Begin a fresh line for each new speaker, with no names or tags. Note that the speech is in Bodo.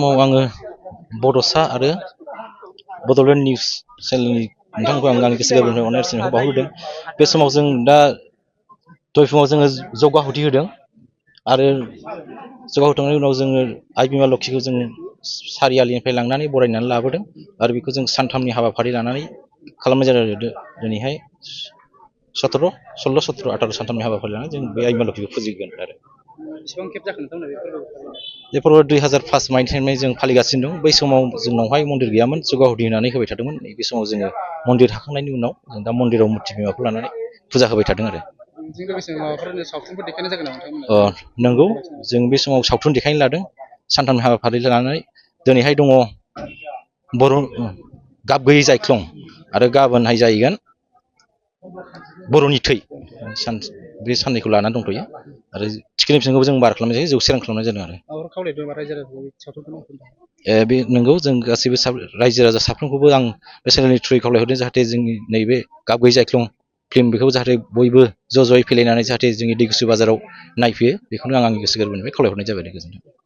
समाव आङो बड'सा आरो बड'लेण्ड निउस चेनेलनि नोंथांखौ आं आंनि गोसो गोरबोनिफ्राय अननाय सिबिनायखौ बावहरदों। बे समाव जों दा दहाय फुङाव जोङो जौगाहुथि होदों आरो जौगाहोखांनायनि उनाव जोङो आइ बिमा लोक्षिखौ जों सारियालिनिफ्राय लांनानै बरायनानै लाबोदों आरो बेखौ जों सानथामनि हाबाफारि लानानै खालामनाय जादों। दिनैहाय 16, 18 सानथामनि हाबाफारि लानानै जों बे आइ बिमा लोक्षिखौ फुजिगोन आरो
बेसेबां खेब जाखो नोंथांमोना
बे फोरबोआ 2005 मायथाइनिफ्राय जों फालिगासिनो दं। बै समाव जोंनावहाय मन्दिर गैयामोन, जौगाहुथि होनानै होबाय थादोंमोन। बे समाव जोङो मन्दिर थाखांनायनि उनाव जों दा मन्दिराव मुरथि बिमाखौ लानानै फुजा होबाय थादों आरो
बेजों लोगोसे माबाफोर सावथुनफोर देखायनाय जागोन नामा नोंथांमोना?
नंगौ, जों बे समाव सावथुन देखायनो लादों सानथामनि हाबाफारि लानानै। दिनैहाय दङ बर' गाब गैयै जायख्लं आरो गाबोनहाय जाहैगोन बर'नि थै। बे साननैखौ लानानै दंथ'यो आरो थिखिनि बिथिंखौबो जों बारा खालामनाय जायो, 100 रां खालामनाय जादों आरो बे नंगौ, जों गासैबो रायजो राजा साफ्रोमखौबो आं बे चेनेलनि थ्रुयै खावलायहरदों जाहाथे जोंनि नैबे गाब गैयै जायख्लं फिल्म बेखौ जाहाथे बयबो ज' ज'यै फैलायनानै जाहाथे जोंनि दैगुसु बाजाराव नायफैयो, बेखौनो आं आंनि गोसो गोरबोनिफ्राय खावलायहरनाय जाबाय। गोजोन्थों।